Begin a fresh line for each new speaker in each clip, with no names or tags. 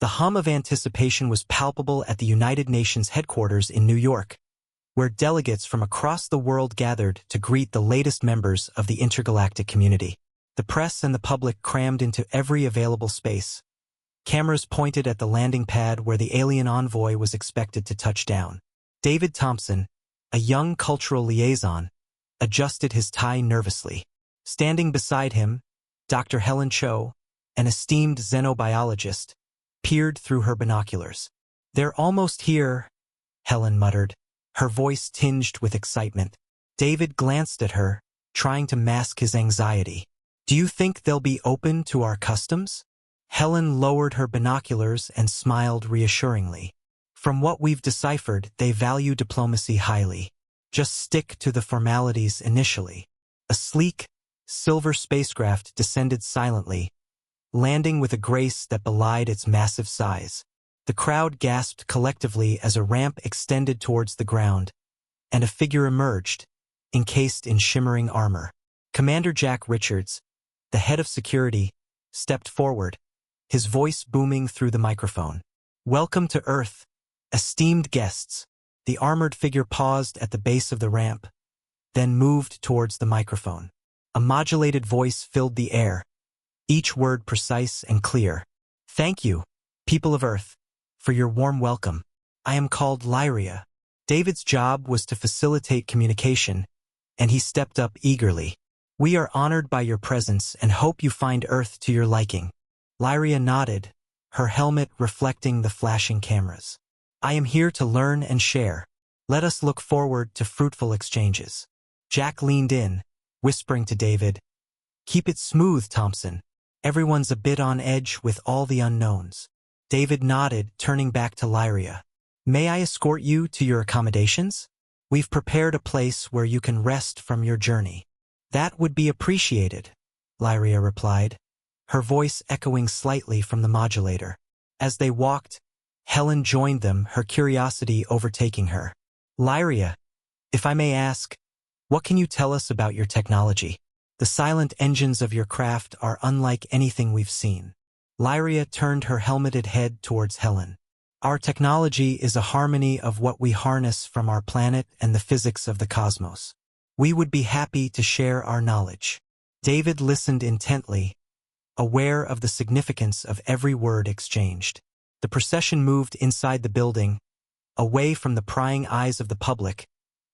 The hum of anticipation was palpable at the United Nations headquarters in New York, where delegates from across the world gathered to greet the latest members of the intergalactic community. The press and the public crammed into every available space. Cameras pointed at the landing pad where the alien envoy was expected to touch down. David Thompson, a young cultural liaison, adjusted his tie nervously. Standing beside him, Dr. Helen Cho, an esteemed xenobiologist, peered through her binoculars. "They're almost here," Helen muttered, her voice tinged with excitement. David glanced at her, trying to mask his anxiety. "Do you think they'll be open to our customs?" Helen lowered her binoculars and smiled reassuringly. "From what we've deciphered, they value diplomacy highly. Just stick to the formalities initially." A sleek, silver spacecraft descended silently, landing with a grace that belied its massive size. The crowd gasped collectively as a ramp extended towards the ground, and a figure emerged, encased in shimmering armor. Commander Jack Richards, the head of security, stepped forward, his voice booming through the microphone. "Welcome to Earth, esteemed guests." The armored figure paused at the base of the ramp, then moved towards the microphone. A modulated voice filled the air, each word precise and clear. "Thank you, people of Earth, for your warm welcome. I am called Lyria." David's job was to facilitate communication, and he stepped up eagerly. "We are honored by your presence and hope you find Earth to your liking." Lyria nodded, her helmet reflecting the flashing cameras. "I am here to learn and share. Let us look forward to fruitful exchanges." Jack leaned in, whispering to David, "Keep it smooth, Thompson. Everyone's a bit on edge with all the unknowns." David nodded, turning back to Lyria. "May I escort you to your accommodations? We've prepared a place where you can rest from your journey." "That would be appreciated," Lyria replied, her voice echoing slightly from the modulator. As they walked, Helen joined them, her curiosity overtaking her. "Lyria, if I may ask, what can you tell us about your technology? The silent engines of your craft are unlike anything we've seen." Lyria turned her helmeted head towards Helen. "Our technology is a harmony of what we harness from our planet and the physics of the cosmos. We would be happy to share our knowledge." David listened intently, aware of the significance of every word exchanged. The procession moved inside the building, away from the prying eyes of the public,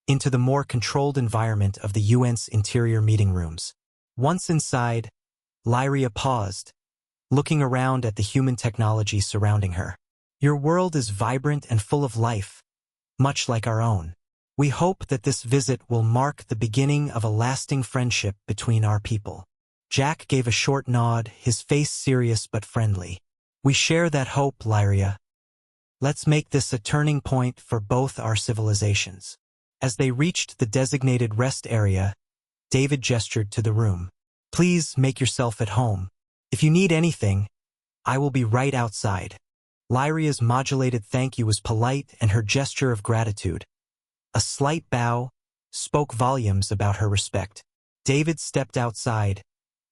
into the more controlled environment of the UN's interior meeting rooms. Once inside, Lyria paused, looking around at the human technology surrounding her. "Your world is vibrant and full of life, much like our own. We hope that this visit will mark the beginning of a lasting friendship between our people." Jack gave a short nod, his face serious but friendly. "We share that hope, Lyria. Let's make this a turning point for both our civilizations." As they reached the designated rest area, David gestured to the room. "Please make yourself at home. If you need anything, I will be right outside." Lyria's modulated thank you was polite, and her gesture of gratitude, a slight bow, spoke volumes about her respect. David stepped outside,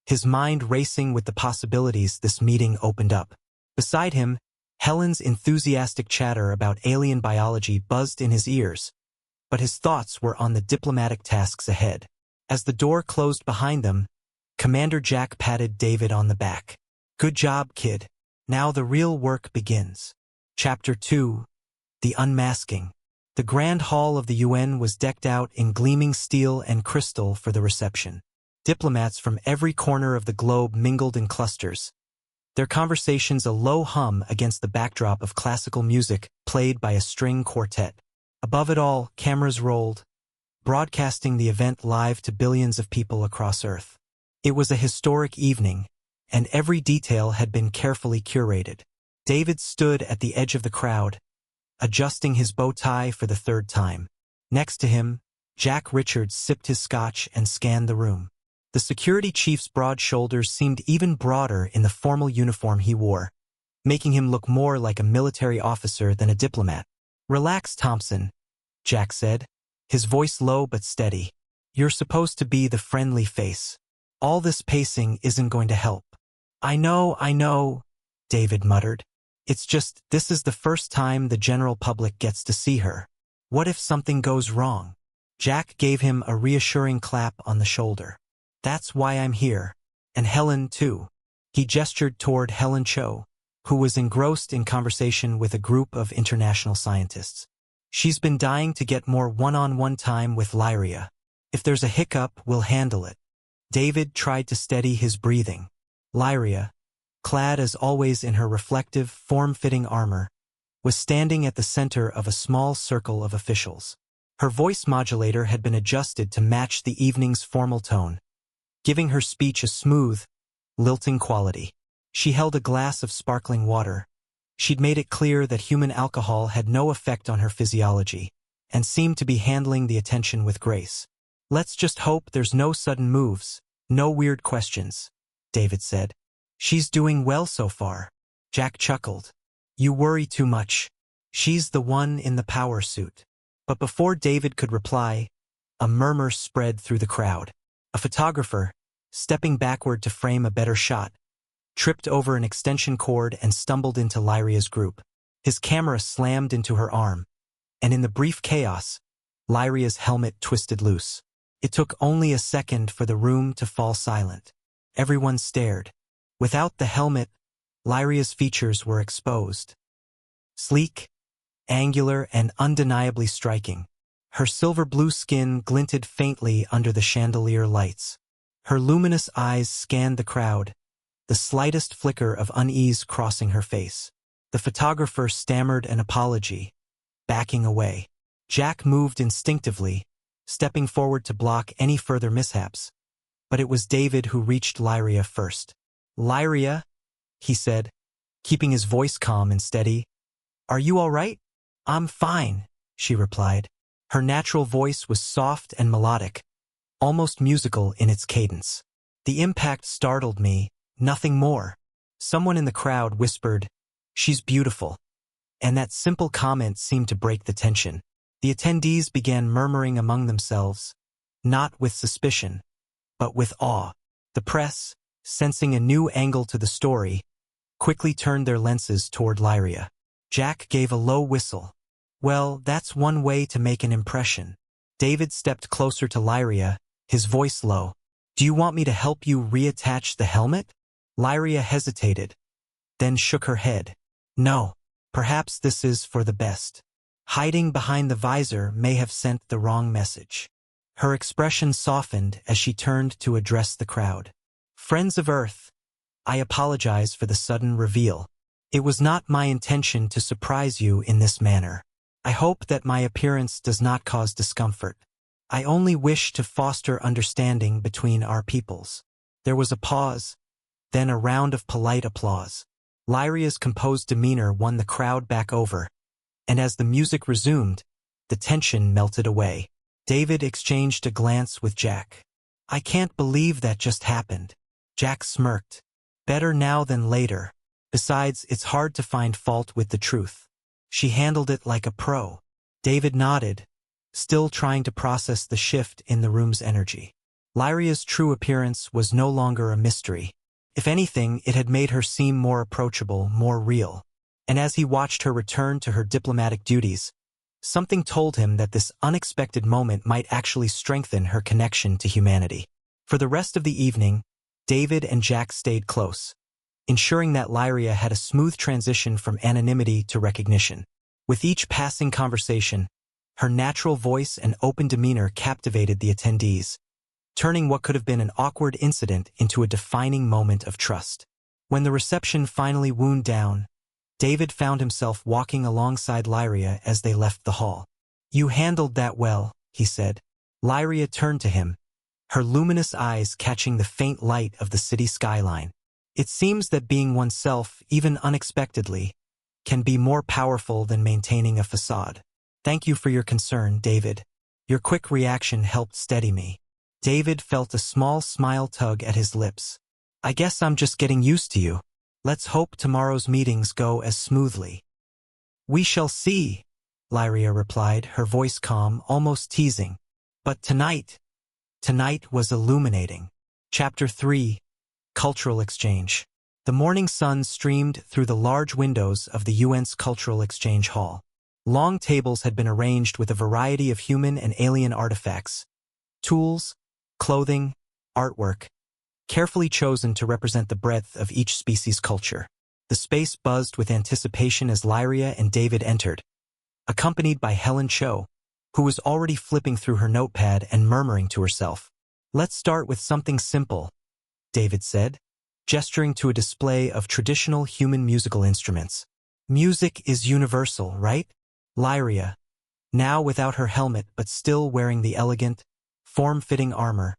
his mind racing with the possibilities this meeting opened up. Beside him, Helen's enthusiastic chatter about alien biology buzzed in his ears, but his thoughts were on the diplomatic tasks ahead. As the door closed behind them, Commander Jack patted David on the back. "Good job, kid. Now the real work begins." Chapter 2: The Unmasking. The Grand Hall of the UN was decked out in gleaming steel and crystal for the reception. Diplomats from every corner of the globe mingled in clusters, their conversations a low hum against the backdrop of classical music played by a string quartet. Above it all, cameras rolled, broadcasting the event live to billions of people across Earth. It was a historic evening, and every detail had been carefully curated. David stood at the edge of the crowd, adjusting his bow tie for the third time. Next to him, Jack Richards sipped his scotch and scanned the room. The security chief's broad shoulders seemed even broader in the formal uniform he wore, making him look more like a military officer than a diplomat. "Relax, Thompson," Jack said, his voice low but steady. "You're supposed to be the friendly face. All this pacing isn't going to help." I know, David muttered. It's just, this is the first time the general public gets to see her. What if something goes wrong? Jack gave him a reassuring clap on the shoulder. That's why I'm here. And Helen, too. He gestured toward Helen Cho, who was engrossed in conversation with a group of international scientists. She's been dying to get more one-on-one time with Lyria. If there's a hiccup, we'll handle it. David tried to steady his breathing. Lyria, clad as always in her reflective, form-fitting armor, was standing at the center of a small circle of officials. Her voice modulator had been adjusted to match the evening's formal tone, giving her speech a smooth, lilting quality. She held a glass of sparkling water. She'd made it clear that human alcohol had no effect on her physiology, and seemed to be handling the attention with grace. Let's just hope there's no sudden moves, no weird questions, David said. She's doing well so far. Jack chuckled. You worry too much. She's the one in the power suit. But before David could reply, a murmur spread through the crowd. A photographer, stepping backward to frame a better shot, tripped over an extension cord and stumbled into Lyria's group. His camera slammed into her arm, and in the brief chaos, Lyria's helmet twisted loose. It took only a second for the room to fall silent. Everyone stared. Without the helmet, Lyria's features were exposed. Sleek, angular, and undeniably striking. Her silver-blue skin glinted faintly under the chandelier lights. Her luminous eyes scanned the crowd, the slightest flicker of unease crossing her face. The photographer stammered an apology, backing away. Jack moved instinctively, stepping forward to block any further mishaps. But it was David who reached Lyria first. Lyria, he said, keeping his voice calm and steady. Are you all right? I'm fine, she replied. Her natural voice was soft and melodic, almost musical in its cadence. The impact startled me, nothing more. Someone in the crowd whispered, "She's beautiful." And that simple comment seemed to break the tension. The attendees began murmuring among themselves, not with suspicion, but with awe. The press, sensing a new angle to the story, quickly turned their lenses toward Lyria. Jack gave a low whistle. Well, that's one way to make an impression. David stepped closer to Lyria, his voice low. Do you want me to help you reattach the helmet? Lyria hesitated, then shook her head. No, perhaps this is for the best. Hiding behind the visor may have sent the wrong message. Her expression softened as she turned to address the crowd. Friends of Earth, I apologize for the sudden reveal. It was not my intention to surprise you in this manner. I hope that my appearance does not cause discomfort. I only wish to foster understanding between our peoples. There was a pause, then a round of polite applause. Lyria's composed demeanor won the crowd back over, and as the music resumed, the tension melted away. David exchanged a glance with Jack. I can't believe that just happened. Jack smirked. Better now than later. Besides, it's hard to find fault with the truth. She handled it like a pro. David nodded, still trying to process the shift in the room's energy. Lyria's true appearance was no longer a mystery. If anything, it had made her seem more approachable, more real. And as he watched her return to her diplomatic duties, something told him that this unexpected moment might actually strengthen her connection to humanity. For the rest of the evening, David and Jack stayed close, ensuring that Lyria had a smooth transition from anonymity to recognition. With each passing conversation, her natural voice and open demeanor captivated the attendees, turning what could have been an awkward incident into a defining moment of trust. When the reception finally wound down, David found himself walking alongside Lyria as they left the hall. You handled that well, he said. Lyria turned to him, her luminous eyes catching the faint light of the city skyline. It seems that being oneself, even unexpectedly, can be more powerful than maintaining a facade. Thank you for your concern, David. Your quick reaction helped steady me. David felt a small smile tug at his lips. I guess I'm just getting used to you. Let's hope tomorrow's meetings go as smoothly. We shall see, Lyria replied, her voice calm, almost teasing. But tonight was illuminating. Chapter 3, Cultural Exchange. The morning sun streamed through the large windows of the UN's Cultural Exchange Hall. Long tables had been arranged with a variety of human and alien artifacts, tools, clothing, artwork, carefully chosen to represent the breadth of each species' culture. The space buzzed with anticipation as Lyria and David entered, accompanied by Helen Cho, who was already flipping through her notepad and murmuring to herself. "Let's start with something simple," David said, gesturing to a display of traditional human musical instruments. "Music is universal, right?" Lyria, now without her helmet but still wearing the elegant, form-fitting armor,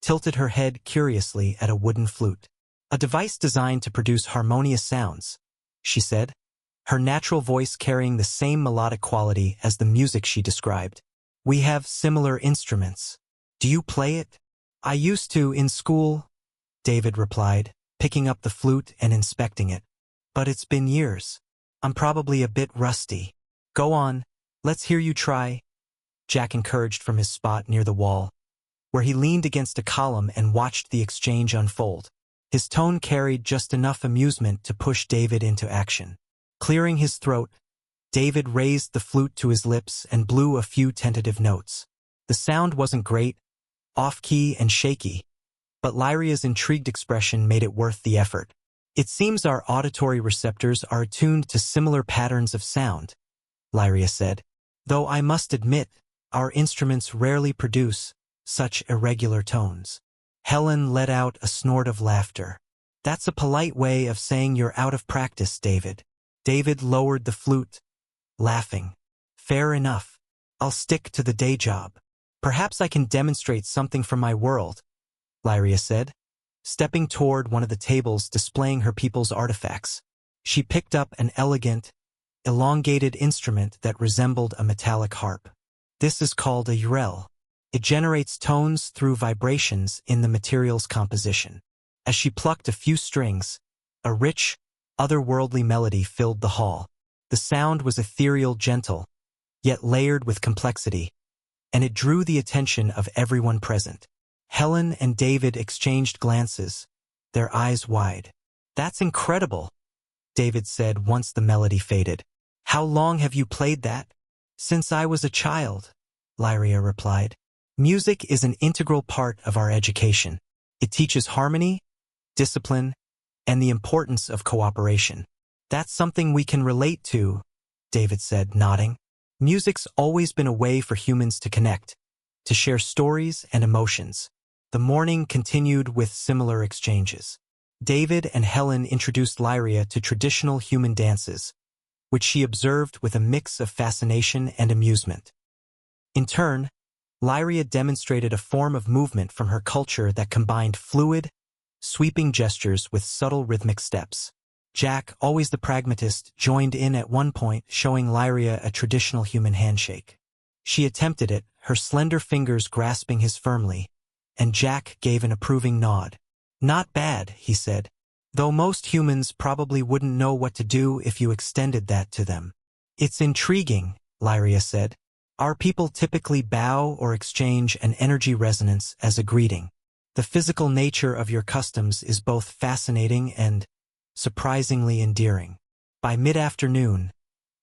tilted her head curiously at a wooden flute. "A device designed to produce harmonious sounds," she said, her natural voice carrying the same melodic quality as the music she described. "We have similar instruments. Do you play it?" "I used to in school," David replied, picking up the flute and inspecting it. "But it's been years. I'm probably a bit rusty." "Go on, let's hear you try," Jack encouraged from his spot near the wall, where he leaned against a column and watched the exchange unfold. His tone carried just enough amusement to push David into action. Clearing his throat, David raised the flute to his lips and blew a few tentative notes. The sound wasn't great, off-key and shaky, but Lyria's intrigued expression made it worth the effort. "It seems our auditory receptors are attuned to similar patterns of sound," Lyria said, "though I must admit, our instruments rarely produce such irregular tones." Helen let out a snort of laughter. "That's a polite way of saying you're out of practice, David." David lowered the flute, laughing. "Fair enough. I'll stick to the day job. Perhaps I can demonstrate something from my world," Lyria said, stepping toward one of the tables displaying her people's artifacts. She picked up an elegant, elongated instrument that resembled a metallic harp. "This is called a urel. It generates tones through vibrations in the material's composition." As she plucked a few strings, a rich, otherworldly melody filled the hall. The sound was ethereal, gentle, yet layered with complexity, and it drew the attention of everyone present. Helen and David exchanged glances, their eyes wide. "That's incredible," David said once the melody faded. "How long have you played that?" "Since I was a child," Lyria replied. "Music is an integral part of our education. It teaches harmony, discipline, and the importance of cooperation." "That's something we can relate to," David said, nodding. "Music's always been a way for humans to connect, to share stories and emotions." The morning continued with similar exchanges. David and Helen introduced Lyria to traditional human dances, which she observed with a mix of fascination and amusement. In turn, Lyria demonstrated a form of movement from her culture that combined fluid, sweeping gestures with subtle rhythmic steps. Jack, always the pragmatist, joined in at one point, showing Lyria a traditional human handshake. She attempted it, her slender fingers grasping his firmly, and Jack gave an approving nod. "Not bad," he said, "though most humans probably wouldn't know what to do if you extended that to them." "It's intriguing," Lyria said. "Our people typically bow or exchange an energy resonance as a greeting. The physical nature of your customs is both fascinating and surprisingly endearing." By mid-afternoon,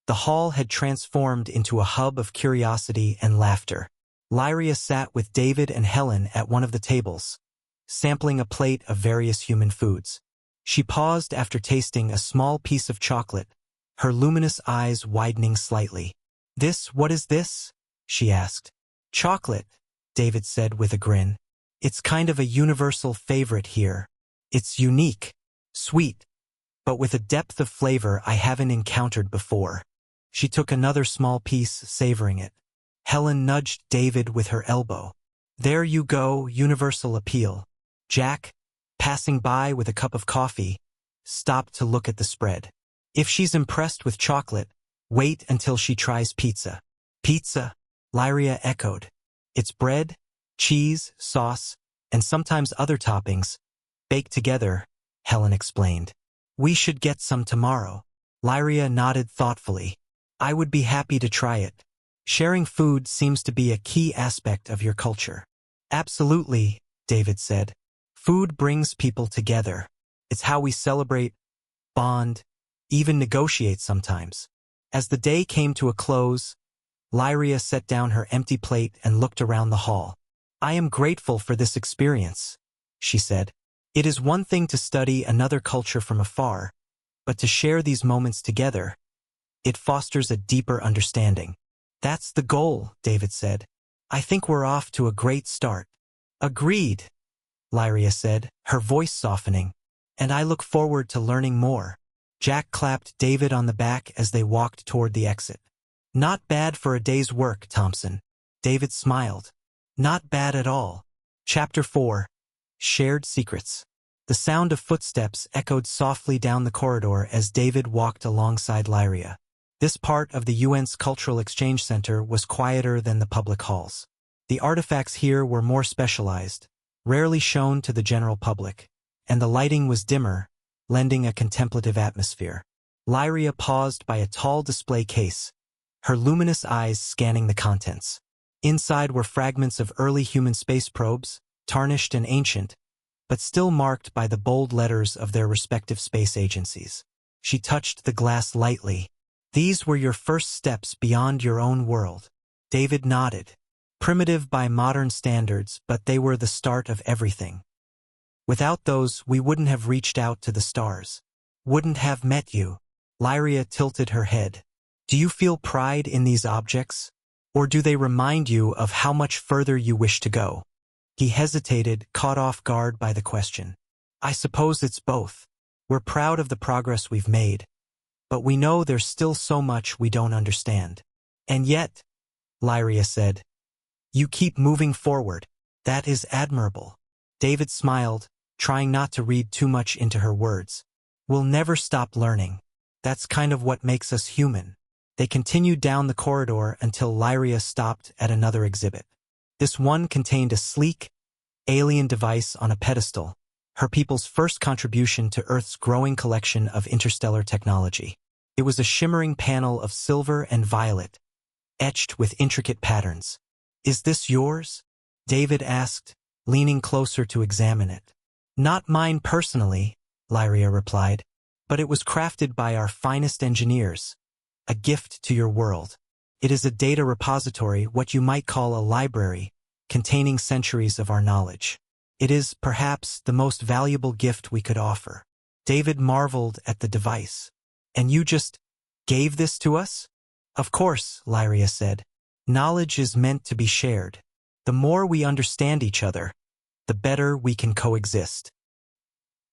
the hall had transformed into a hub of curiosity and laughter. Lyria sat with David and Helen at one of the tables, sampling a plate of various human foods. She paused after tasting a small piece of chocolate, her luminous eyes widening slightly. What is this?" she asked. "Chocolate," David said with a grin. "It's kind of a universal favorite here. It's unique, sweet, but with a depth of flavor I haven't encountered before." She took another small piece, savoring it. Helen nudged David with her elbow. "There you go, universal appeal." Jack, passing by with a cup of coffee, stopped to look at the spread. "If she's impressed with chocolate, wait until she tries pizza." "Pizza?" Lyria echoed. "It's bread, cheese, sauce, and sometimes other toppings, baked together," Helen explained. "We should get some tomorrow." Lyria nodded thoughtfully. "I would be happy to try it. Sharing food seems to be a key aspect of your culture." "Absolutely," David said. "Food brings people together, It's how we celebrate, bond, even negotiate sometimes. As the day came to a close, Lyria set down her empty plate and looked around the hall. I am grateful for this experience, she said. It is one thing to study another culture from afar, but to share these moments together, it fosters a deeper understanding. That's the goal, David said. I think we're off to a great start. Agreed, Lyria said, her voice softening. And I look forward to learning more. Jack clapped David on the back as they walked toward the exit. Not bad for a day's work, Thompson. David smiled. Not bad at all. Chapter 4. Shared Secrets. The sound of footsteps echoed softly down the corridor as David walked alongside Lyria. This part of the UN's Cultural Exchange Center was quieter than the public halls. The artifacts here were more specialized, rarely shown to the general public, and the lighting was dimmer, lending a contemplative atmosphere. Lyria paused by a tall display case, her luminous eyes scanning the contents. Inside were fragments of early human space probes, tarnished and ancient, but still marked by the bold letters of their respective space agencies. She touched the glass lightly. These were your first steps beyond your own world. David nodded. Primitive by modern standards, but they were the start of everything. Without those, we wouldn't have reached out to the stars. Wouldn't have met you. Lyria tilted her head. Do you feel pride in these objects? Or do they remind you of how much further you wish to go? He hesitated, caught off guard by the question. I suppose it's both. We're proud of the progress we've made, but we know there's still so much we don't understand. And yet, Lyria said, you keep moving forward. That is admirable. David smiled, trying not to read too much into her words. We'll never stop learning. That's kind of what makes us human. They continued down the corridor until Lyria stopped at another exhibit. This one contained a sleek, alien device on a pedestal, her people's first contribution to Earth's growing collection of interstellar technology. It was a shimmering panel of silver and violet, etched with intricate patterns. Is this yours? David asked, leaning closer to examine it. Not mine personally, Lyria replied, but it was crafted by our finest engineers. A gift to your world. It is a data repository, what you might call a library, containing centuries of our knowledge. It is, perhaps, the most valuable gift we could offer. David marveled at the device. And you just gave this to us? Of course, Lyria said. Knowledge is meant to be shared. The more we understand each other, the better we can coexist.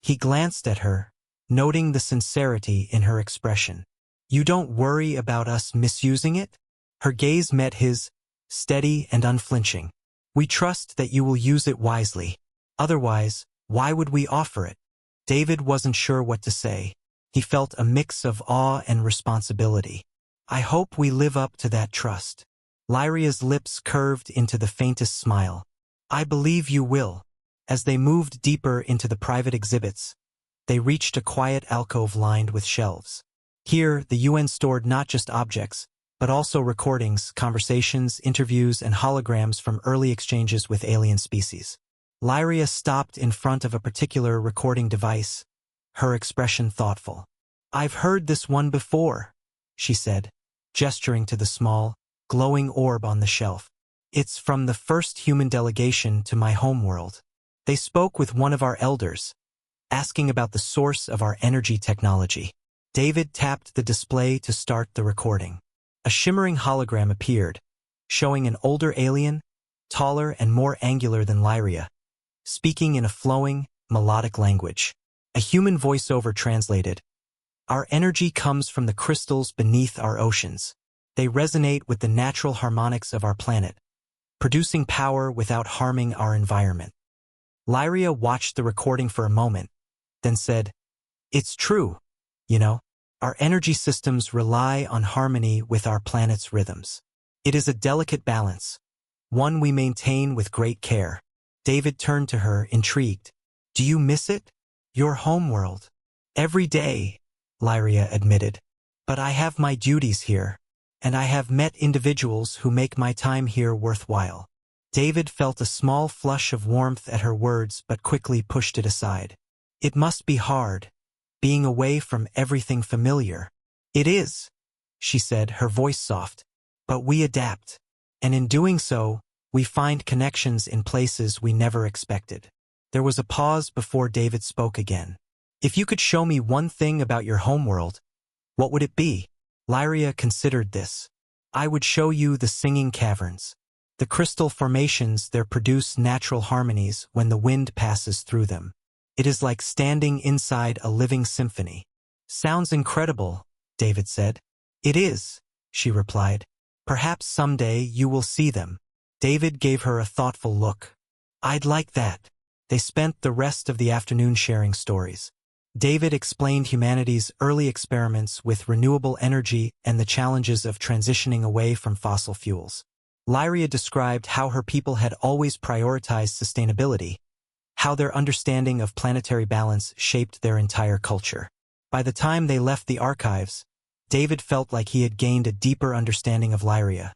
He glanced at her, noting the sincerity in her expression. You don't worry about us misusing it? Her gaze met his, steady and unflinching. We trust that you will use it wisely. Otherwise, why would we offer it? David wasn't sure what to say. He felt a mix of awe and responsibility. I hope we live up to that trust. Lyria's lips curved into the faintest smile. I believe you will. As they moved deeper into the private exhibits, they reached a quiet alcove lined with shelves. Here, the UN stored not just objects, but also recordings, conversations, interviews, and holograms from early exchanges with alien species. Lyria stopped in front of a particular recording device, her expression thoughtful. I've heard this one before, she said, gesturing to the small, glowing orb on the shelf. It's from the first human delegation to my homeworld. They spoke with one of our elders, asking about the source of our energy technology. David tapped the display to start the recording. A shimmering hologram appeared, showing an older alien, taller and more angular than Lyria, speaking in a flowing, melodic language. A human voiceover translated, Our energy comes from the crystals beneath our oceans. They resonate with the natural harmonics of our planet, producing power without harming our environment. Lyria watched the recording for a moment, then said, It's true. You know, our energy systems rely on harmony with our planet's rhythms. It is a delicate balance, one we maintain with great care. David turned to her, intrigued. Do you miss it? Your homeworld. Every day, Lyria admitted. But I have my duties here, and I have met individuals who make my time here worthwhile. David felt a small flush of warmth at her words but quickly pushed it aside. It must be hard, being away from everything familiar. It is, she said, her voice soft. But we adapt. And in doing so, we find connections in places we never expected. There was a pause before David spoke again. If you could show me one thing about your homeworld, what would it be? Lyria considered this. I would show you the singing caverns. The crystal formations there produce natural harmonies when the wind passes through them. It is like standing inside a living symphony. Sounds incredible, David said. It is, she replied. Perhaps someday you will see them. David gave her a thoughtful look. I'd like that. They spent the rest of the afternoon sharing stories. David explained humanity's early experiments with renewable energy and the challenges of transitioning away from fossil fuels. Lyria described how her people had always prioritized sustainability, how their understanding of planetary balance shaped their entire culture. By the time they left the archives, David felt like he had gained a deeper understanding of Lyria.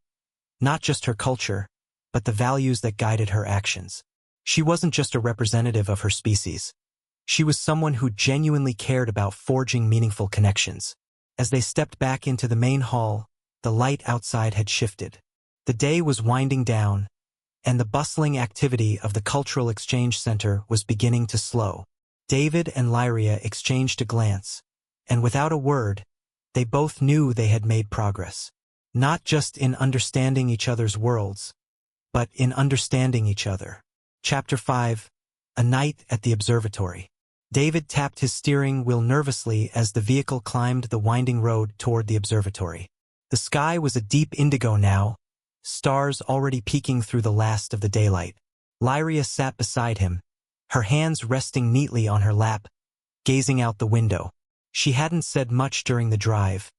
Not just her culture, but the values that guided her actions. She wasn't just a representative of her species. She was someone who genuinely cared about forging meaningful connections. As they stepped back into the main hall, the light outside had shifted. The day was winding down, and the bustling activity of the Cultural Exchange Center was beginning to slow. David and Lyria exchanged a glance, and without a word, they both knew they had made progress. Not just in understanding each other's worlds, but in understanding each other. Chapter 5. A Night at the Observatory. David tapped his steering wheel nervously as the vehicle climbed the winding road toward the observatory. The sky was a deep indigo now, stars already peeking through the last of the daylight. Lyria sat beside him, her hands resting neatly on her lap, gazing out the window. She hadn't said much during the drive,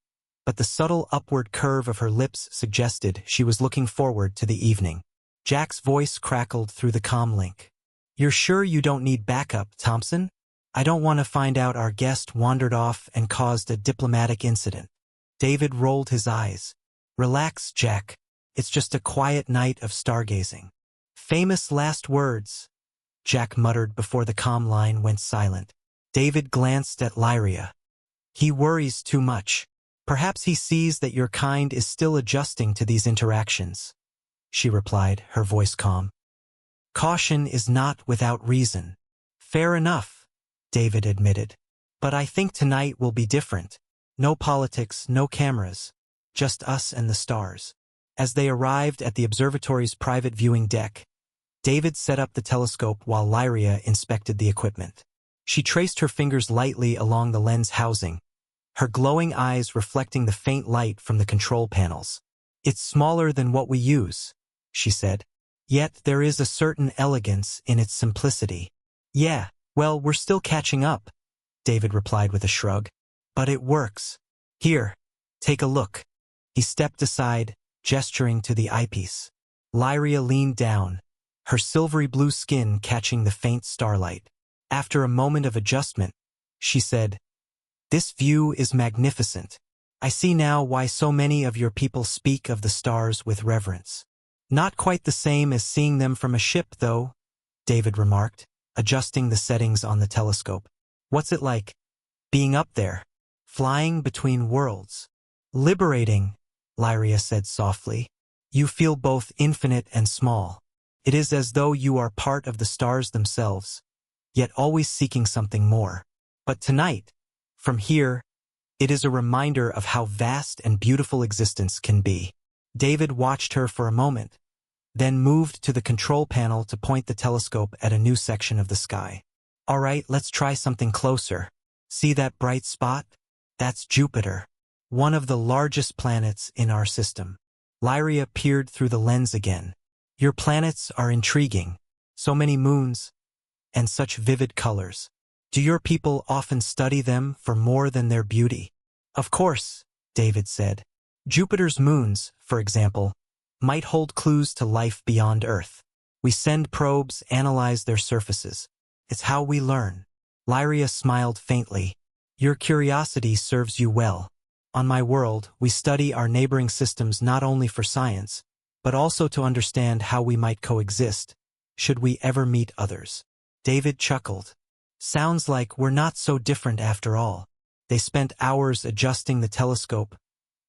but the subtle upward curve of her lips suggested she was looking forward to the evening. Jack's voice crackled through the comm link. You're sure you don't need backup, Thompson? I don't want to find out our guest wandered off and caused a diplomatic incident. David rolled his eyes. Relax, Jack. It's just a quiet night of stargazing. Famous last words, Jack muttered before the comm line went silent. David glanced at Lyria. He worries too much. Perhaps he sees that your kind is still adjusting to these interactions, she replied, her voice calm. Caution is not without reason. Fair enough, David admitted. But I think tonight will be different. No politics, no cameras, just us and the stars. As they arrived at the observatory's private viewing deck, David set up the telescope while Lyria inspected the equipment. She traced her fingers lightly along the lens housing, her glowing eyes reflecting the faint light from the control panels. It's smaller than what we use, she said. Yet there is a certain elegance in its simplicity. Yeah, well, we're still catching up, David replied with a shrug. But it works. Here, take a look. He stepped aside, gesturing to the eyepiece. Lyria leaned down, her silvery blue skin catching the faint starlight. After a moment of adjustment, she said, This view is magnificent. I see now why so many of your people speak of the stars with reverence. Not quite the same as seeing them from a ship, though, David remarked, adjusting the settings on the telescope. What's it like, being up there, flying between worlds? Liberating, Lyria said softly. You feel both infinite and small. It is as though you are part of the stars themselves, yet always seeking something more. But tonight, from here, it is a reminder of how vast and beautiful existence can be. David watched her for a moment, then moved to the control panel to point the telescope at a new section of the sky. All right, let's try something closer. See that bright spot? That's Jupiter, one of the largest planets in our system. Lyria peered through the lens again. Your planets are intriguing. So many moons, and such vivid colors. Do your people often study them for more than their beauty? Of course, David said. Jupiter's moons, for example, might hold clues to life beyond Earth. We send probes, analyze their surfaces. It's how we learn. Lyria smiled faintly. Your curiosity serves you well. On my world, we study our neighboring systems not only for science, but also to understand how we might coexist, should we ever meet others. David chuckled. Sounds like we're not so different after all. They spent hours adjusting the telescope,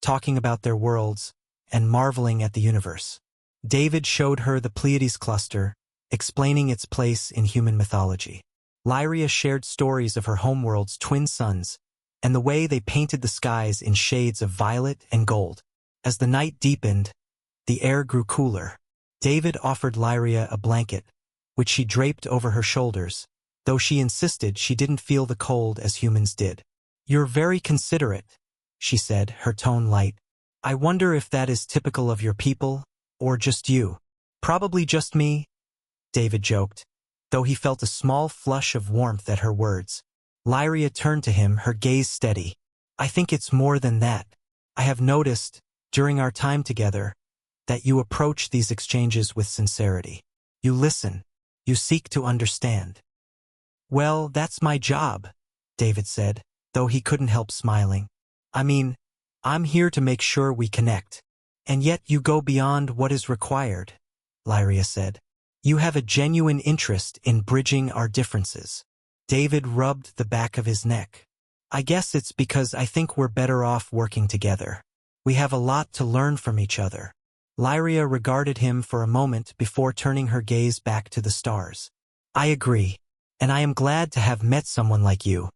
talking about their worlds, and marveling at the universe. David showed her the Pleiades cluster, explaining its place in human mythology. Lyria shared stories of her homeworld's twin suns, and the way they painted the skies in shades of violet and gold. As the night deepened, the air grew cooler. David offered Lyria a blanket, which she draped over her shoulders, though she insisted she didn't feel the cold as humans did. "You're very considerate," she said, her tone light. "I wonder if that is typical of your people, or just you." "Probably just me," David joked, though he felt a small flush of warmth at her words. Lyria turned to him, her gaze steady. "I think it's more than that. I have noticed, during our time together, that you approach these exchanges with sincerity. You listen. You seek to understand." "Well, that's my job," David said, though he couldn't help smiling. "I mean, I'm here to make sure we connect." "And yet you go beyond what is required," Lyria said. "You have a genuine interest in bridging our differences." David rubbed the back of his neck. "I guess it's because I think we're better off working together. We have a lot to learn from each other." Lyria regarded him for a moment before turning her gaze back to the stars. "I agree, and I am glad to have met someone like you."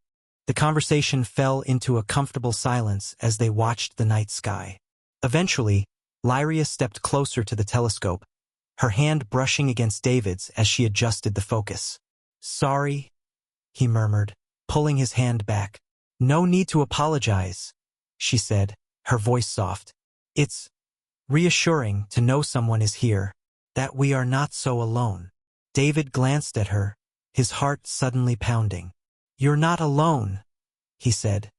The conversation fell into a comfortable silence as they watched the night sky. Eventually, Lyria stepped closer to the telescope, her hand brushing against David's as she adjusted the focus. "Sorry," he murmured, pulling his hand back. "No need to apologize," she said, her voice soft. "It's reassuring to know someone is here, that we are not so alone." David glanced at her, his heart suddenly pounding. "You're not alone," he said,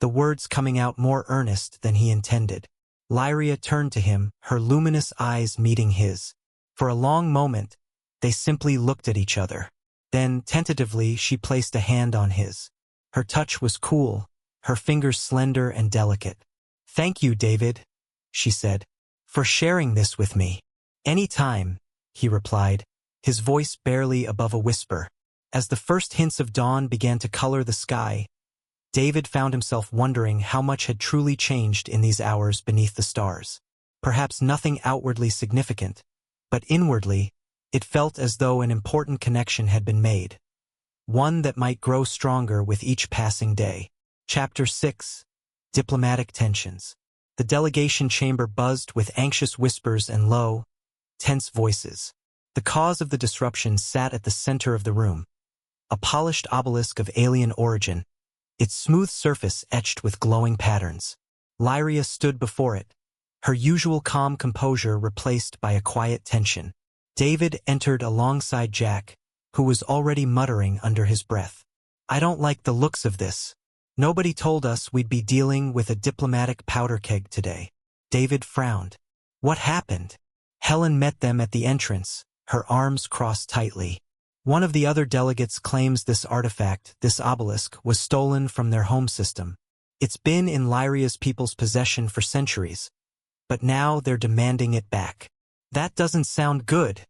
the words coming out more earnest than he intended. Lyria turned to him, her luminous eyes meeting his. For a long moment, they simply looked at each other. Then, tentatively, she placed a hand on his. Her touch was cool, her fingers slender and delicate. "Thank you, David," she said, "for sharing this with me." "Anytime," he replied, his voice barely above a whisper. As the first hints of dawn began to color the sky, David found himself wondering how much had truly changed in these hours beneath the stars. Perhaps nothing outwardly significant, but inwardly, it felt as though an important connection had been made, one that might grow stronger with each passing day. Chapter 6. Diplomatic Tensions. The delegation chamber buzzed with anxious whispers and low, tense voices. The cause of the disruption sat at the center of the room, a polished obelisk of alien origin, its smooth surface etched with glowing patterns. Lyria stood before it, her usual calm composure replaced by a quiet tension. David entered alongside Jack, who was already muttering under his breath. "I don't like the looks of this. Nobody told us we'd be dealing with a diplomatic powder keg today." David frowned. "What happened?" Helen met them at the entrance, her arms crossed tightly. "One of the other delegates claims this artifact, this obelisk, was stolen from their home system. It's been in Lyria's people's possession for centuries, but now they're demanding it back." "That doesn't sound good,"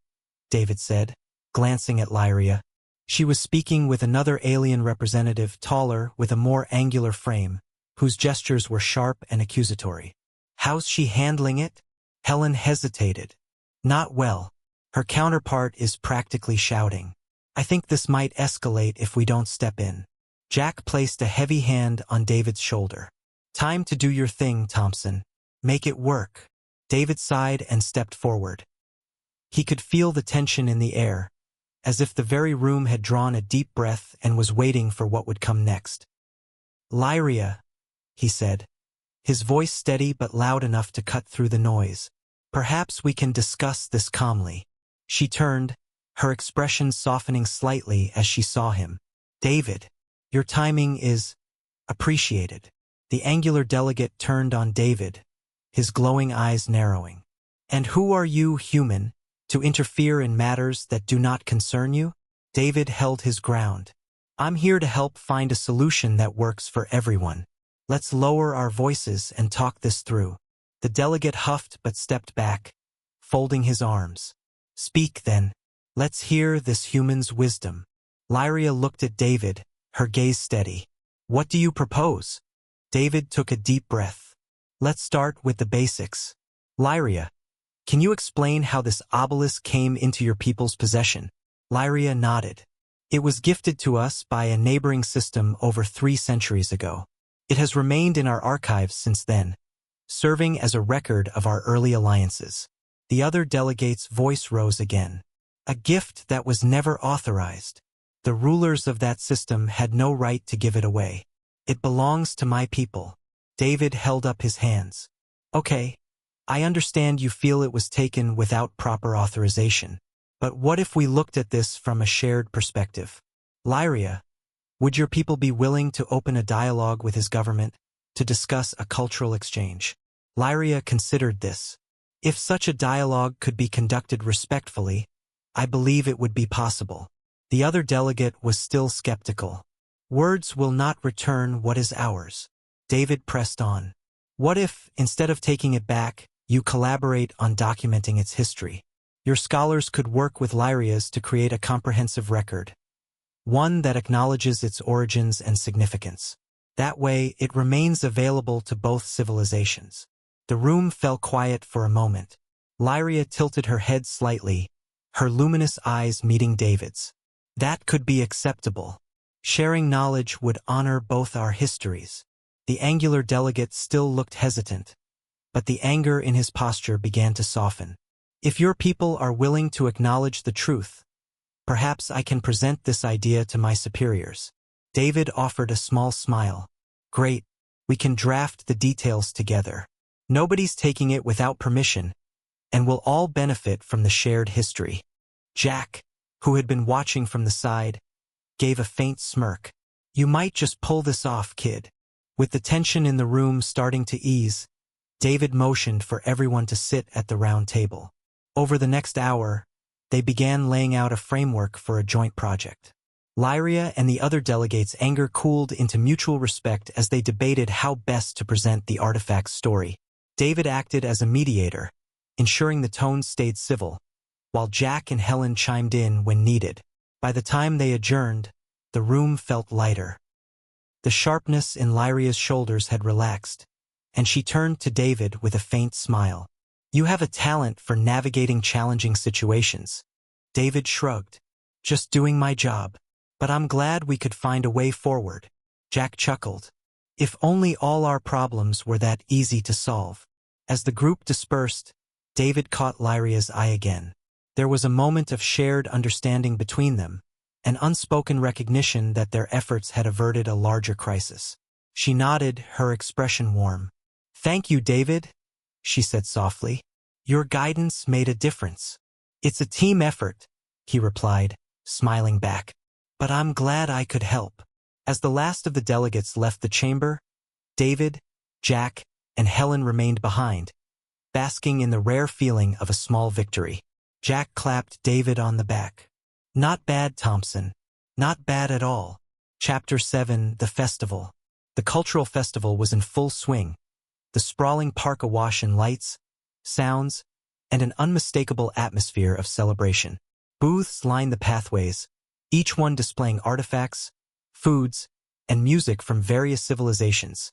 David said, glancing at Lyria. She was speaking with another alien representative, taller, with a more angular frame, whose gestures were sharp and accusatory. "How's she handling it?" Helen hesitated. "Not well. Her counterpart is practically shouting. I think this might escalate if we don't step in." Jack placed a heavy hand on David's shoulder. "Time to do your thing, Thompson. Make it work." David sighed and stepped forward. He could feel the tension in the air, as if the very room had drawn a deep breath and was waiting for what would come next. "Lyria," he said, his voice steady but loud enough to cut through the noise. "Perhaps we can discuss this calmly." She turned, her expression softening slightly as she saw him. "David, your timing is appreciated." The angular delegate turned on David, his glowing eyes narrowing. "And who are you, human, to interfere in matters that do not concern you?" David held his ground. "I'm here to help find a solution that works for everyone. Let's lower our voices and talk this through." The delegate huffed but stepped back, folding his arms. "Speak then. Let's hear this human's wisdom." Lyria looked at David, her gaze steady. What do you propose? David took a deep breath. Let's start with the basics. Lyria, can you explain how this obelisk came into your people's possession? Lyria nodded. It was gifted to us by a neighboring system over 3 centuries ago. It has remained in our archives since then, serving as a record of our early alliances. The other delegate's voice rose again. A gift that was never authorized. The rulers of that system had no right to give it away. It belongs to my people. David held up his hands. Okay, I understand you feel it was taken without proper authorization. But what if we looked at this from a shared perspective? Lyria, would your people be willing to open a dialogue with his government to discuss a cultural exchange? Lyria considered this. If such a dialogue could be conducted respectfully, I believe it would be possible. The other delegate was still skeptical. Words will not return what is ours. David pressed on. What if, instead of taking it back, you collaborate on documenting its history? Your scholars could work with Lyria's to create a comprehensive record, one that acknowledges its origins and significance. That way, it remains available to both civilizations. The room fell quiet for a moment. Lyria tilted her head slightly, her luminous eyes meeting David's. That could be acceptable. Sharing knowledge would honor both our histories. The angular delegate still looked hesitant, but the anger in his posture began to soften. If your people are willing to acknowledge the truth, perhaps I can present this idea to my superiors. David offered a small smile. Great, we can draft the details together. Nobody's taking it without permission, and we'll all benefit from the shared history. Jack, who had been watching from the side, gave a faint smirk. You might just pull this off, kid. With the tension in the room starting to ease, David motioned for everyone to sit at the round table. Over the next hour, they began laying out a framework for a joint project. Lyria and the other delegates' anger cooled into mutual respect as they debated how best to present the artifact's story. David acted as a mediator, ensuring the tone stayed civil, while Jack and Helen chimed in when needed. By the time they adjourned, the room felt lighter. The sharpness in Lyria's shoulders had relaxed, and she turned to David with a faint smile. You have a talent for navigating challenging situations. David shrugged. Just doing my job. But I'm glad we could find a way forward. Jack chuckled. If only all our problems were that easy to solve. As the group dispersed, David caught Lyria's eye again. There was a moment of shared understanding between them, an unspoken recognition that their efforts had averted a larger crisis. She nodded, her expression warm. Thank you, David, she said softly. Your guidance made a difference. It's a team effort, he replied, smiling back. But I'm glad I could help. As the last of the delegates left the chamber, David, Jack, and Helen remained behind, basking in the rare feeling of a small victory. Jack clapped David on the back. Not bad, Thompson. Not bad at all. Chapter 7, The Festival. The cultural festival was in full swing, the sprawling park awash in lights, sounds, and an unmistakable atmosphere of celebration. Booths lined the pathways, each one displaying artifacts, foods, and music from various civilizations.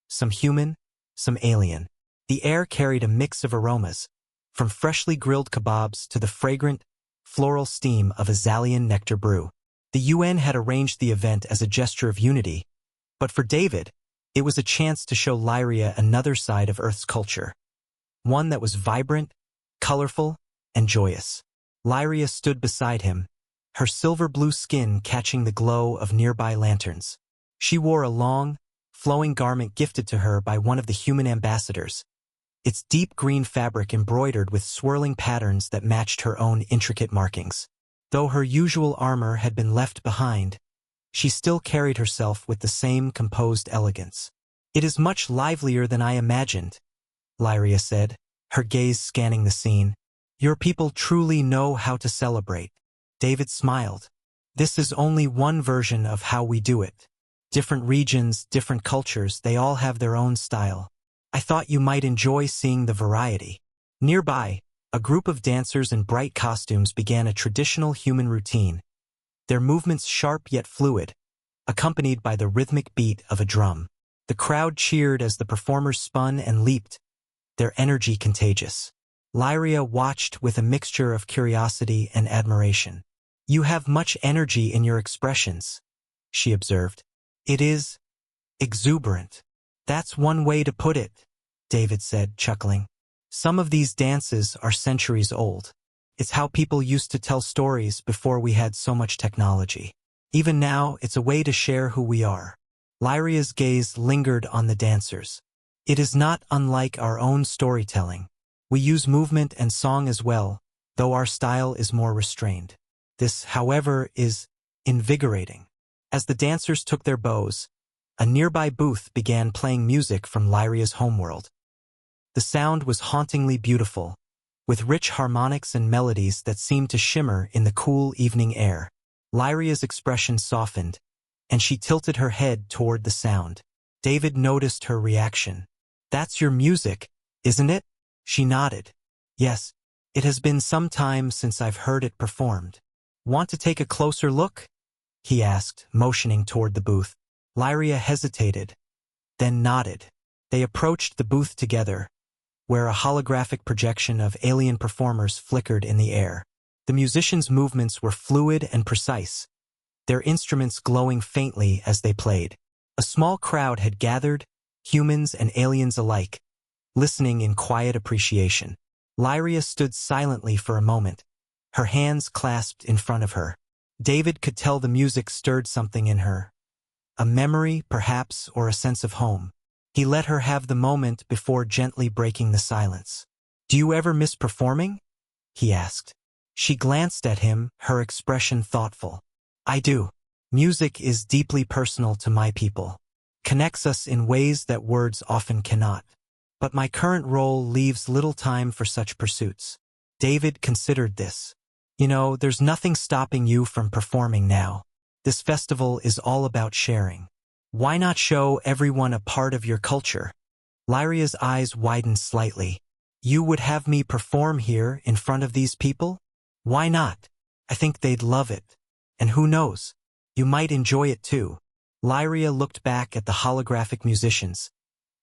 Some human, some alien. The air carried a mix of aromas, from freshly grilled kebabs to the fragrant, floral steam of a Zalian nectar brew. The UN had arranged the event as a gesture of unity, but for David, it was a chance to show Lyria another side of Earth's culture. One that was vibrant, colorful, and joyous. Lyria stood beside him, her silver-blue skin catching the glow of nearby lanterns. She wore a long, flowing garment gifted to her by one of the human ambassadors, its deep green fabric embroidered with swirling patterns that matched her own intricate markings. Though her usual armor had been left behind, she still carried herself with the same composed elegance. It is much livelier than I imagined, Lyria said, her gaze scanning the scene. Your people truly know how to celebrate. David smiled. This is only one version of how we do it. Different regions, different cultures, they all have their own style. I thought you might enjoy seeing the variety. Nearby, a group of dancers in bright costumes began a traditional human routine, their movements sharp yet fluid, accompanied by the rhythmic beat of a drum. The crowd cheered as the performers spun and leaped, their energy contagious. Lyria watched with a mixture of curiosity and admiration. "You have much energy in your expressions," she observed. "It is exuberant." "That's one way to put it," David said, chuckling. "Some of these dances are centuries old. It's how people used to tell stories before we had so much technology. Even now, it's a way to share who we are." Lyria's gaze lingered on the dancers. "It is not unlike our own storytelling. We use movement and song as well, though our style is more restrained. This, however, is invigorating." As the dancers took their bows, a nearby booth began playing music from Lyria's homeworld. The sound was hauntingly beautiful, with rich harmonics and melodies that seemed to shimmer in the cool evening air. Lyria's expression softened, and she tilted her head toward the sound. David noticed her reaction. "That's your music, isn't it?" She nodded. "Yes, it has been some time since I've heard it performed." "Want to take a closer look?" he asked, motioning toward the booth. Lyria hesitated, then nodded. They approached the booth together, where a holographic projection of alien performers flickered in the air. The musicians' movements were fluid and precise, their instruments glowing faintly as they played. A small crowd had gathered, humans and aliens alike, listening in quiet appreciation. Lyria stood silently for a moment, her hands clasped in front of her. David could tell the music stirred something in her. A memory, perhaps, or a sense of home. He let her have the moment before gently breaking the silence. "Do you ever miss performing?" he asked. She glanced at him, her expression thoughtful. "I do. Music is deeply personal to my people. Connects us in ways that words often cannot. But my current role leaves little time for such pursuits." David considered this. "You know, there's nothing stopping you from performing now. This festival is all about sharing. Why not show everyone a part of your culture?" Lyria's eyes widened slightly. "You would have me perform here in front of these people?" "Why not? I think they'd love it. And who knows? You might enjoy it too." Lyria looked back at the holographic musicians,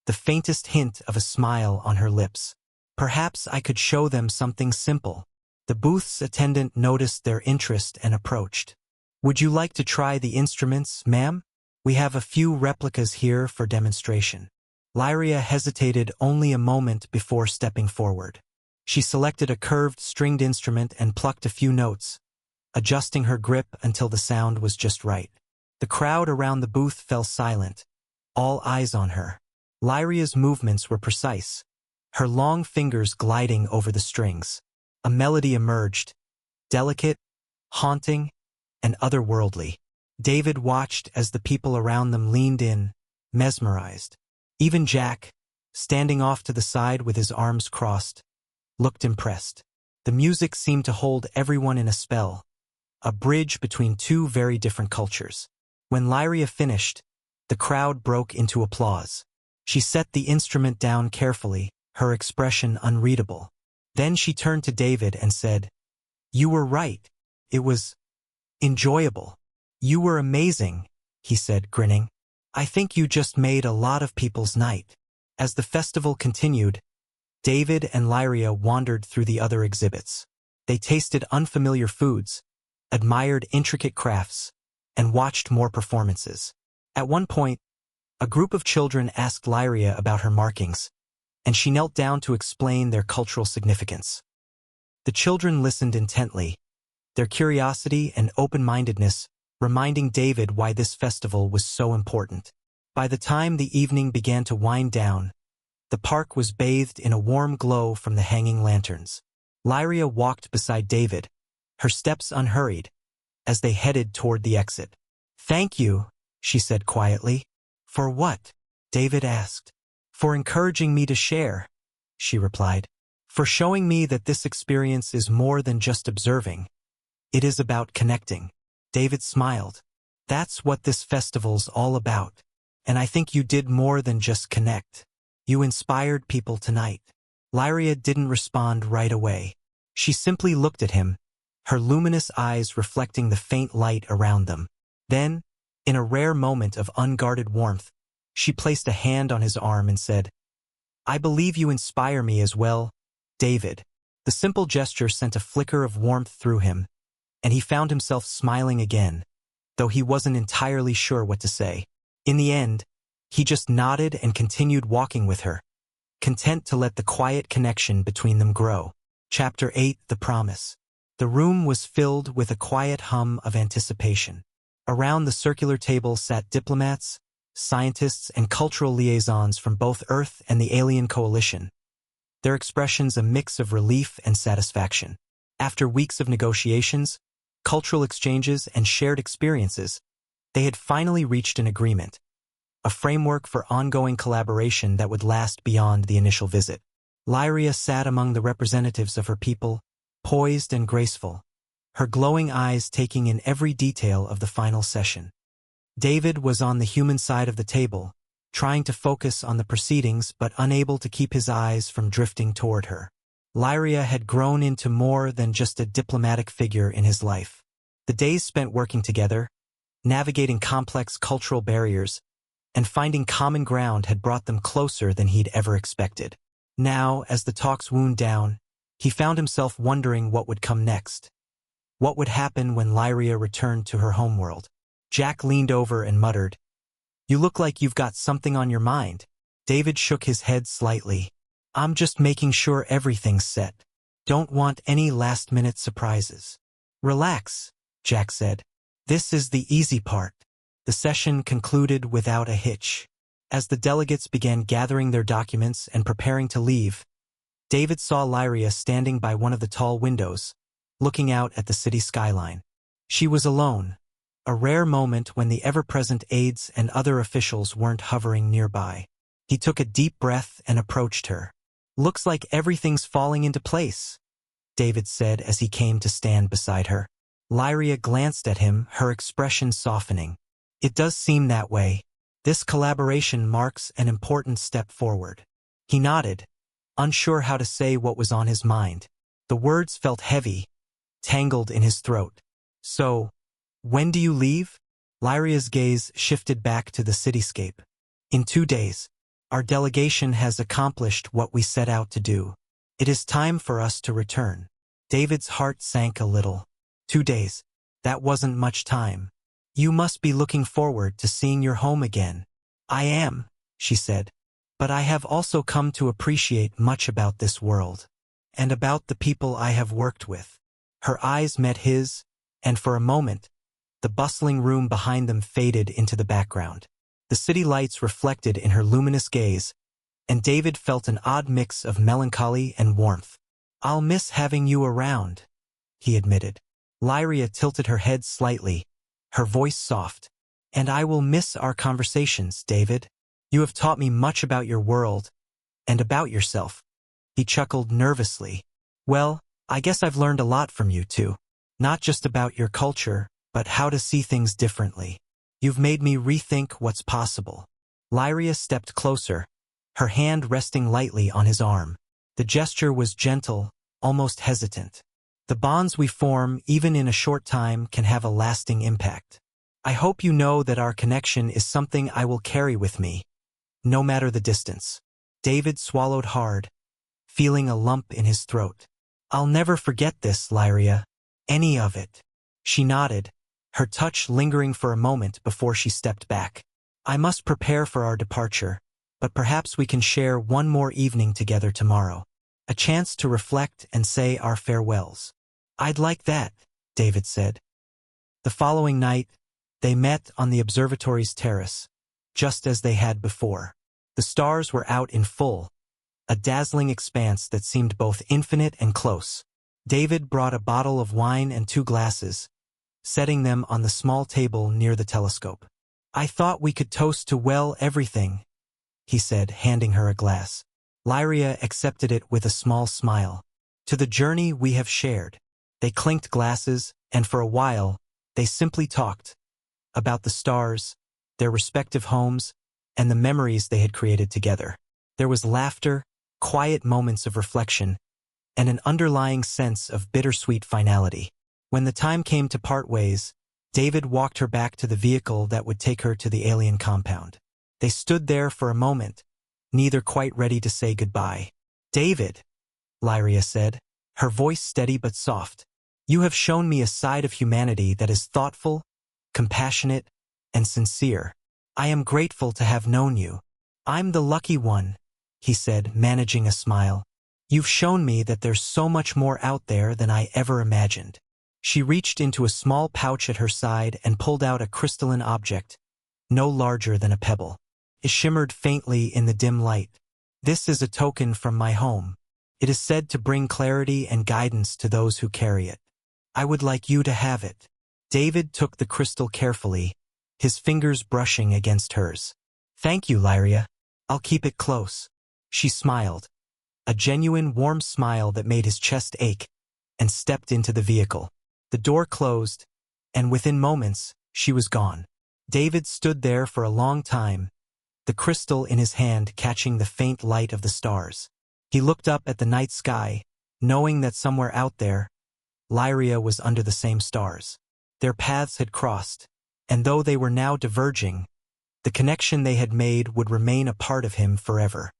the faintest hint of a smile on her lips. "Perhaps I could show them something simple." The booth's attendant noticed their interest and approached. "Would you like to try the instruments, ma'am? We have a few replicas here for demonstration." Lyria hesitated only a moment before stepping forward. She selected a curved stringed instrument and plucked a few notes, adjusting her grip until the sound was just right. The crowd around the booth fell silent, all eyes on her. Lyria's movements were precise, her long fingers gliding over the strings. A melody emerged, delicate, haunting, and otherworldly. David watched as the people around them leaned in, mesmerized. Even Jack, standing off to the side with his arms crossed, looked impressed. The music seemed to hold everyone in a spell, a bridge between two very different cultures. When Lyria finished, the crowd broke into applause. She set the instrument down carefully, her expression unreadable. Then she turned to David and said, "You were right. It was enjoyable." "You were amazing," he said, grinning. "I think you just made a lot of people's night." As the festival continued, David and Lyria wandered through the other exhibits. They tasted unfamiliar foods, admired intricate crafts, and watched more performances. At one point, a group of children asked Lyria about her markings, and she knelt down to explain their cultural significance. The children listened intently, their curiosity and open-mindedness reminding David why this festival was so important. By the time the evening began to wind down, the park was bathed in a warm glow from the hanging lanterns. Lyria walked beside David, her steps unhurried, as they headed toward the exit. "Thank you," she said quietly. "For what?" David asked. "For encouraging me to share," she replied. "For showing me that this experience is more than just observing. It is about connecting." David smiled. "That's what this festival's all about. And I think you did more than just connect. You inspired people tonight." Lyria didn't respond right away. She simply looked at him, her luminous eyes reflecting the faint light around them. Then, in a rare moment of unguarded warmth, she placed a hand on his arm and said, "I believe you inspire me as well, David." The simple gesture sent a flicker of warmth through him, and he found himself smiling again, though he wasn't entirely sure what to say. In the end, he just nodded and continued walking with her, content to let the quiet connection between them grow. Chapter 8: The Promise. The room was filled with a quiet hum of anticipation. Around the circular table sat diplomats, scientists, and cultural liaisons from both Earth and the alien coalition, their expressions a mix of relief and satisfaction. After weeks of negotiations, cultural exchanges, and shared experiences, they had finally reached an agreement, a framework for ongoing collaboration that would last beyond the initial visit. Lyria sat among the representatives of her people, poised and graceful, her glowing eyes taking in every detail of the final session. David was on the human side of the table, trying to focus on the proceedings but unable to keep his eyes from drifting toward her. Lyria had grown into more than just a diplomatic figure in his life. The days spent working together, navigating complex cultural barriers, and finding common ground had brought them closer than he'd ever expected. Now, as the talks wound down, he found himself wondering what would come next. What would happen when Lyria returned to her homeworld? Jack leaned over and muttered, "You look like you've got something on your mind." David shook his head slightly. "I'm just making sure everything's set. Don't want any last-minute surprises." "Relax," Jack said. "This is the easy part." The session concluded without a hitch. As the delegates began gathering their documents and preparing to leave, David saw Lyria standing by one of the tall windows, looking out at the city skyline. She was alone, a rare moment when the ever-present aides and other officials weren't hovering nearby. He took a deep breath and approached her. "Looks like everything's falling into place," David said as he came to stand beside her. Lyria glanced at him, her expression softening. "It does seem that way. This collaboration marks an important step forward." He nodded, unsure how to say what was on his mind. The words felt heavy, tangled in his throat. "So, when do you leave?" Lyria's gaze shifted back to the cityscape. "In 2 days. Our delegation has accomplished what we set out to do. It is time for us to return." David's heart sank a little. 2 days. That wasn't much time. "You must be looking forward to seeing your home again." "I am," she said. "But I have also come to appreciate much about this world, and about the people I have worked with." Her eyes met his, and for a moment, the bustling room behind them faded into the background. The city lights reflected in her luminous gaze, and David felt an odd mix of melancholy and warmth. "I'll miss having you around," he admitted. Lyria tilted her head slightly, her voice soft. "And I will miss our conversations, David. You have taught me much about your world, and about yourself." He chuckled nervously. "Well, I guess I've learned a lot from you too. Not just about your culture, but how to see things differently. You've made me rethink what's possible." Lyria stepped closer, her hand resting lightly on his arm. The gesture was gentle, almost hesitant. "The bonds we form, even in a short time, can have a lasting impact. I hope you know that our connection is something I will carry with me, no matter the distance." David swallowed hard, feeling a lump in his throat. "I'll never forget this, Lyria. Any of it." She nodded, her touch lingering for a moment before she stepped back. "I must prepare for our departure, but perhaps we can share one more evening together tomorrow. A chance to reflect and say our farewells." "I'd like that," David said. The following night, they met on the observatory's terrace, just as they had before. The stars were out in full, a dazzling expanse that seemed both infinite and close. David brought a bottle of wine and 2 glasses, setting them on the small table near the telescope. "I thought we could toast to everything," he said, handing her a glass. Lyria accepted it with a small smile. "To the journey we have shared." They clinked glasses, and for a while, they simply talked about the stars, their respective homes, and the memories they had created together. There was laughter, quiet moments of reflection, and an underlying sense of bittersweet finality. When the time came to part ways, David walked her back to the vehicle that would take her to the alien compound. They stood there for a moment, neither quite ready to say goodbye. "David," Lyria said, her voice steady but soft, "you have shown me a side of humanity that is thoughtful, compassionate, and sincere. I am grateful to have known you." "I'm the lucky one," he said, managing a smile. "You've shown me that there's so much more out there than I ever imagined." She reached into a small pouch at her side and pulled out a crystalline object, no larger than a pebble. It shimmered faintly in the dim light. "This is a token from my home. It is said to bring clarity and guidance to those who carry it. I would like you to have it." David took the crystal carefully, his fingers brushing against hers. "Thank you, Lyria. I'll keep it close." She smiled, a genuine warm smile that made his chest ache, and stepped into the vehicle. The door closed, and within moments, she was gone. David stood there for a long time, the crystal in his hand catching the faint light of the stars. He looked up at the night sky, knowing that somewhere out there, Lyria was under the same stars. Their paths had crossed, and though they were now diverging, the connection they had made would remain a part of him forever.